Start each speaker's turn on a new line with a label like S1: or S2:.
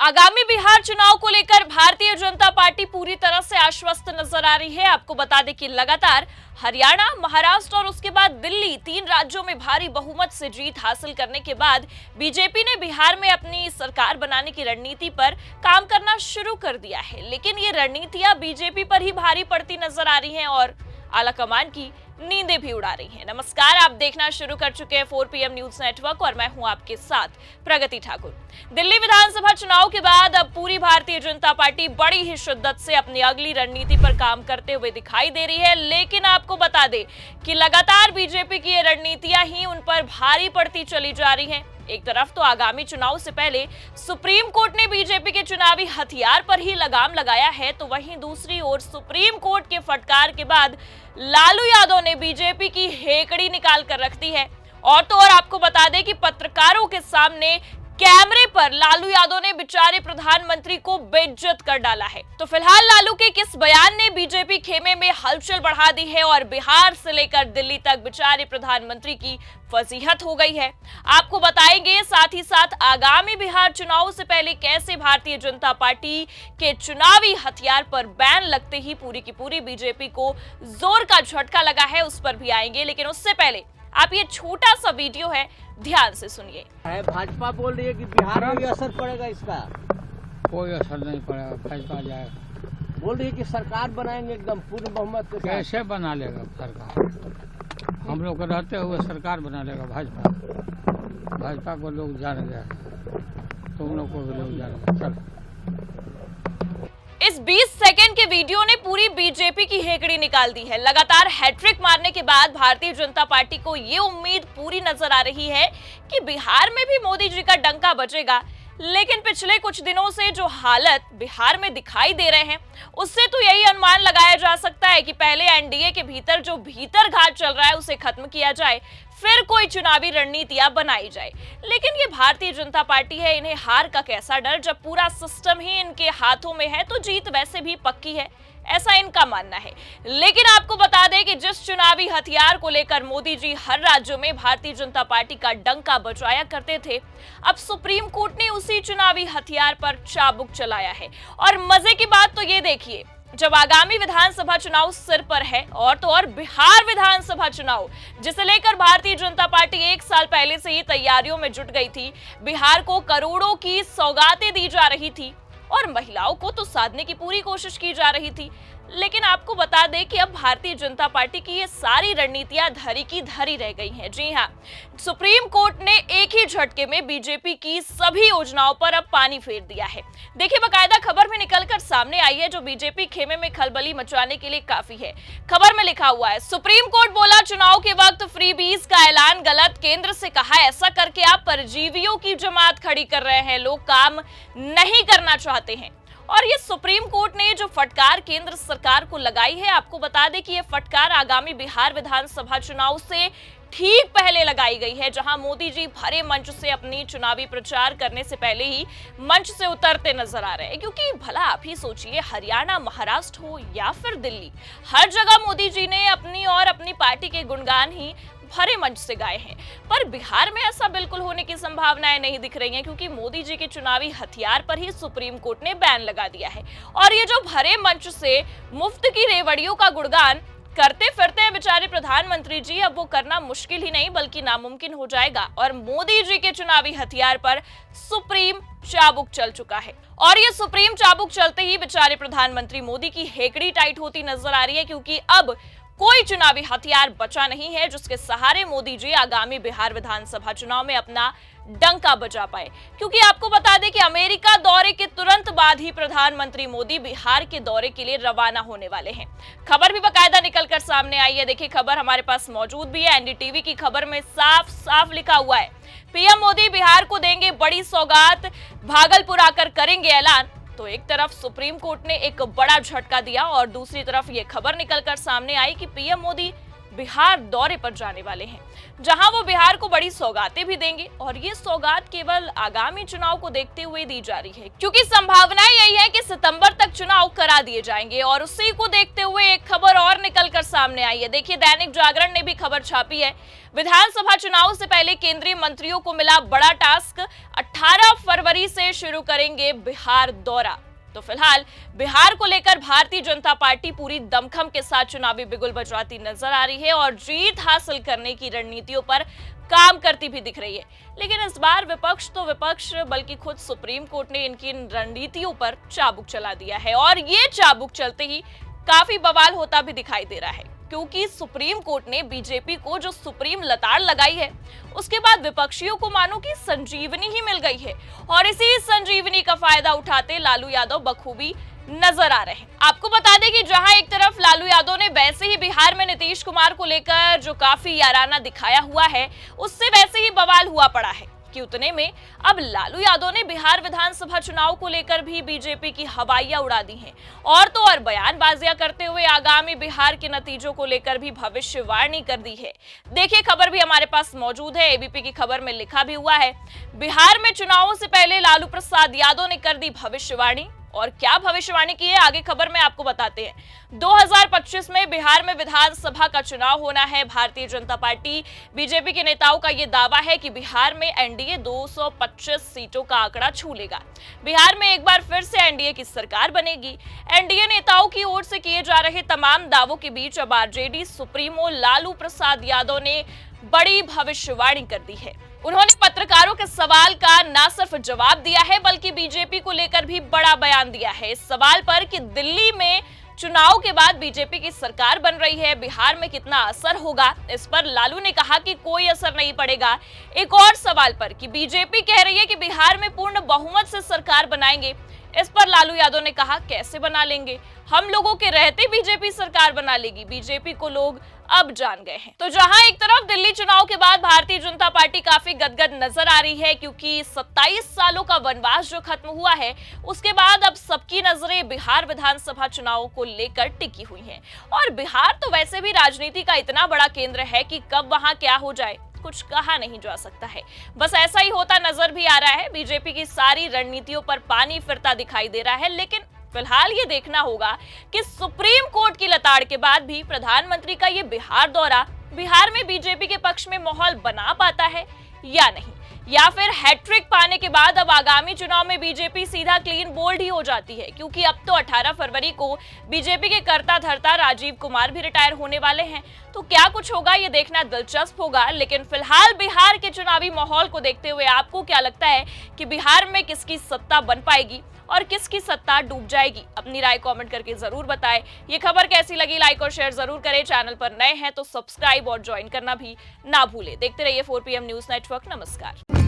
S1: आगामी बिहार चुनाव को लेकर भारतीय जनता पार्टी पूरी तरह से आश्वस्त नजर आ रही है। आपको बता दें कि लगातार हरियाणा, महाराष्ट्र और उसके बाद दिल्ली, 3 राज्यों में भारी बहुमत से जीत हासिल करने के बाद बीजेपी ने बिहार में अपनी सरकार बनाने की रणनीति पर काम करना शुरू कर दिया है। लेकिन ये रणनीतियां बीजेपी पर ही भारी पड़ती नजर आ रही हैं और आलाकमान की नींदें भी उड़ा रही हैं। नमस्कार, आप देखना शुरू कर चुके हैं 4 PM न्यूज नेटवर्क और मैं हूं आपके साथ प्रगति ठाकुर। दिल्ली विधानसभा चुनाव के बाद अब पूरी भारतीय जनता पार्टी बड़ी ही शिद्दत से अपनी अगली रणनीति पर काम करते हुए दिखाई दे रही है। लेकिन आपको बता दें कि लगातार बीजेपी की ये रणनीतियां ही उन पर भारी पड़ती चली जा रही हैं। एक तरफ तो आगामी चुनाव से पहले सुप्रीम कोर्ट ने बीजेपी के चुनावी हथियार पर ही लगाम लगाया है, तो वहीं दूसरी ओर सुप्रीम कोर्ट के फटकार के बाद लालू यादव ने बीजेपी की हेकड़ी निकाल कर रख दी है। और तो और आपको बता दें कि पत्रकारों के सामने कैमरे पर लालू यादव ने बेचारे प्रधानमंत्री को बेइज्जत कर डाला है। तो फिलहाल लालू के किस बयान ने बीजेपी खेमे में हलचल बढ़ा दी है और बिहार से लेकर दिल्ली तक बेचारे प्रधानमंत्री की फजीहत हो गई है, आपको बताएंगे। साथ ही साथ आगामी बिहार चुनाव से पहले कैसे भारतीय जनता पार्टी के चुनावी हथियार पर बैन लगते ही पूरी की पूरी बीजेपी को जोर का झटका लगा है, उस पर भी आएंगे। लेकिन उससे पहले आप ये छोटा सा वीडियो है, ध्यान से सुनिए।
S2: भाजपा बोल रही है कि बिहार में भी असर पड़ेगा इसका।
S3: कोई असर नहीं पड़ेगा, भाजपा जाएगा।
S2: बोल रही है कि सरकार बनाएंगे एकदम पूर्ण बहुमत के साथ।
S3: कैसे बना लेगा सरकार? हम लोग को रहते हुए सरकार बना लेगा भाजपा। भाजपा को लोग जान गया, तुम लोग को भी लोग जान गया। चल,
S1: इस 20 सेकंड के वीडियो ने पूरी बीजेपी की हेकड़ी निकाल दी है। लगातार हैट्रिक मारने के बाद भारतीय जनता पार्टी को ये उम्मीद पूरी नजर आ रही है कि बिहार में भी मोदी जी का डंका बजेगा। लेकिन पिछले कुछ दिनों से जो हालत बिहार में दिखाई दे रहे हैं, उससे तो यही अनुमान लगाया जा सकता है कि पहले एनडीए के भीतर जो भीतर घात चल रहा है उसे खत्म किया जाए, फिर कोई चुनावी रणनीतियां बनाई जाए। लेकिन ये भारतीय जनता पार्टी है, इन्हें हार का कैसा डर जब पूरा सिस्टम ही इनके हाथों में है, तो जीत वैसे भी पक्की है, ऐसा इनका मानना है। लेकिन आपको बता दें कि जिस चुनावी हथियार को लेकर मोदी जी हर राज्यों में भारतीय जनता पार्टी का डंका बजाया करते थे, अब सुप्रीम कोर्ट ने उसी चुनावी हथियार पर चाबुक चलाया है। और मजे की बात तो ये देखिए, जब आगामी विधानसभा चुनाव सिर पर है और तो और बिहार विधानसभा चुनाव, जिसे लेकर भारतीय जनता पार्टी 1 साल पहले से ही तैयारियों में जुट गई थी, बिहार को करोड़ों की सौगातें दी जा रही थी और महिलाओं को तो साधने की पूरी कोशिश की जा रही थी। लेकिन आपको बता दें कि अब भारतीय जनता पार्टी की ये सारी रणनीतियां धरी की धरी रह गई हैं। जी हां, सुप्रीम कोर्ट ने एक ही झटके में बीजेपी की सभी योजनाओं पर अब पानी फेर दिया है। देखिए, बाकायदा खबर में निकलकर सामने आई है जो बीजेपी खेमे में खलबली मचाने के लिए काफी है। खबर में लिखा हुआ है, सुप्रीम कोर्ट बोला चुनाव के वक्त फ्रीबीज का ऐलान गलत, केंद्र से कहा ऐसा करके आप परजीवियों की जमात खड़ी कर रहे हैं, लोग काम नहीं करना चाहते हैं। और ये सुप्रीम कोर्ट ने जो फटकार केंद्र सरकार को लगाई है, आपको बता दें कि ये फटकार आगामी बिहार विधानसभा चुनाव से ठीक पहले लगाई गई है, जहां मोदी जी भरे मंच से अपनी चुनावी प्रचार करने से पहले ही मंच से उतरते नजर आ रहे हैं। क्योंकि भला आप ही सोचिए, हरियाणा, महाराष्ट्र हो या फिर दिल्ली, हर जगह मोदी जी ने अपनी और अपनी पार्टी के गुणगान ही भरे मंच से गाए हैं। पर बिहार में ऐसा बिल्कुल होने की संभावनाएं नहीं दिख रही हैं, क्योंकि मोदी जी के चुनावी हथियार पर ही सुप्रीम कोर्ट ने बैन लगा दिया है। और ये जो भरे मंच से मुफ्त की रेवड़ियों का गुणगान करते फिरते हैं बेचारे प्रधानमंत्री जी, अब वो करना मुश्किल ही नहीं बल्कि नामुमकिन हो जाएगा। और मोदी जी के चुनावी हथियार पर सुप्रीम चाबुक चल चुका है। और ये सुप्रीम चाबुक चलते ही बेचारे प्रधानमंत्री मोदी की हेकड़ी टाइट होती नजर आ रही है, क्योंकि अब कोई चुनावी हथियार बचा नहीं है जिसके सहारे मोदी जी आगामी बिहार विधानसभा चुनाव में अपना डंका बजा पाए। क्योंकि आपको बता दें कि अमेरिका दौरे के तुरंत बाद ही प्रधानमंत्री मोदी बिहार के दौरे के लिए रवाना होने वाले हैं। खबर भी बाकायदा निकलकर सामने आई है। देखिए, खबर हमारे पास मौजूद भी है। एनडीटीवी की खबर में साफ साफ लिखा हुआ है, पीएम मोदी बिहार को देंगे बड़ी सौगात, भागलपुर आकर करेंगे ऐलान। तो एक तरफ सुप्रीम कोर्ट ने एक बड़ा झटका दिया और दूसरी तरफ ये खबर निकलकर सामने आई कि पीएम मोदी बिहार दौरे पर जाने वाले हैं। जहां वो बिहार को बड़ी सौगातें भी देंगे और ये सौगात केवल आगामी चुनाव को देखते हुए दी जा रही है, क्योंकि संभावना यही है कि सितंबर तक चुनाव करा दिए जाएंगे। और उसी को देखते हुए एक खबर और निकलकर सामने आई है। देखिए, दैनिक जागरण ने भी खबर छापी है, विधानसभा चुनाव से पहले केंद्रीय मंत्रियों को मिला बड़ा टास्क, 18 फरवरी से शुरू करेंगे बिहार दौरा। तो फिलहाल बिहार को लेकर भारतीय जनता पार्टी पूरी दमखम के साथ चुनावी बिगुल बजाती नजर आ रही है और जीत हासिल करने की रणनीतियों पर काम करती भी दिख रही है। लेकिन इस बार विपक्ष तो विपक्ष बल्कि खुद सुप्रीम कोर्ट ने इनकी रणनीतियों पर चाबुक चला दिया है और ये चाबुक चलते ही काफी बवाल होता भी दिखाई दे रहा है, क्योंकि सुप्रीम कोर्ट ने बीजेपी को जो सुप्रीम लताड़ लगाई है, उसके बाद विपक्षियों को मानो कि संजीवनी ही मिल गई है और इसी संजीवनी का फायदा उठाते लालू यादव बखूबी नजर आ रहे हैं। आपको बता दें कि जहां एक तरफ लालू यादव ने वैसे ही बिहार में नीतीश कुमार को लेकर जो काफी याराना दिखाया हुआ है, उससे वैसे ही बवाल हुआ पड़ा है कि उतने में अब लालू यादव ने बिहार विधानसभा चुनाव को लेकर भी बीजेपी की हवाइयां उड़ा दी हैं और तो और बयानबाजियां करते हुए आगामी बिहार के नतीजों को लेकर भी भविष्यवाणी कर दी है। देखिए, खबर भी हमारे पास मौजूद है, एबीपी की खबर में लिखा भी हुआ है, बिहार में चुनावों से पहले लालू प्रसाद यादव ने कर दी भविष्यवाणी। और क्या भविष्यवाणी की है, आगे खबर में आपको बताते हैं। 2025 में बिहार में विधानसभा का चुनाव होना है। भारतीय जनता पार्टी बीजेपी के नेताओं का यह दावा है कि बिहार में एनडीए 225 सीटों का आंकड़ा छू लेगा। बिहार में एक बार फिर से एनडीए की सरकार बनेगी। एनडीए नेताओं की ओर से किए जा रहे तमाम दावों के बीच अब आरजेडी सुप्रीमो लालू प्रसाद यादव ने बड़ी भविष्यवाणी कर दी है। उन्होंने पत्रकारों के सवाल का न सिर्फ जवाब दिया है, बल्कि बीजेपी को लेकर भी बड़ा बयान दिया है। इस सवाल पर कि दिल्ली में चुनाव के बाद बीजेपी की सरकार बन रही है, बिहार में कितना असर होगा, इस पर लालू ने कहा कि कोई असर नहीं पड़ेगा। एक और सवाल पर कि बीजेपी कह रही है कि बिहार में पूर्ण बहुमत से सरकार बनाएंगे, इस पर लालू यादव ने कहा कैसे बना लेंगे, हम लोगों के रहते बीजेपी सरकार बना लेगी, बीजेपी को लोग अब जान गए हैं। तो जहां एक तरफ दिल्ली चुनाव के बाद भारतीय जनता पार्टी काफी गदगद नजर आ रही है, क्योंकि 27 सालों का वनवास जो खत्म हुआ है, उसके बाद अब सबकी नजरें बिहार विधानसभा चुनाव को लेकर टिकी हुई हैं। और बिहार तो वैसे भी राजनीति का इतना बड़ा केंद्र है कि कब वहां क्या हो जाए कुछ कहा नहीं जा सकता है। बस ऐसा ही होता नजर भी आ रहा है। बीजेपी की सारी रणनीतियों पर पानी फिरता दिखाई दे रहा है। लेकिन फिलहाल ये देखना होगा कि सुप्रीम कोर्ट की लताड़ के बाद भी प्रधानमंत्री का ये बिहार दौरा बिहार में बीजेपी के पक्ष में माहौल बना पाता है या नहीं, या फिर हैट्रिक पाने के बाद अब आगामी चुनाव में बीजेपी सीधा क्लीन बोल्ड ही हो जाती है, क्योंकि अब तो 18 फरवरी को बीजेपी के कर्ता धर्ता राजीव कुमार भी रिटायर होने वाले हैं। तो क्या कुछ होगा ये देखना दिलचस्प होगा। लेकिन फिलहाल बिहार के चुनावी माहौल को देखते हुए आपको क्या लगता है कि बिहार में किसकी सत्ता बन पाएगी और किसकी सत्ता डूब जाएगी? अपनी राय कमेंट करके जरूर बताएं। ये खबर कैसी लगी लाइक और शेयर जरूर करें। चैनल पर नए हैं तो सब्सक्राइब और ज्वाइन करना भी ना भूलें। देखते रहिए 4PM न्यूज नेटवर्क। नमस्कार।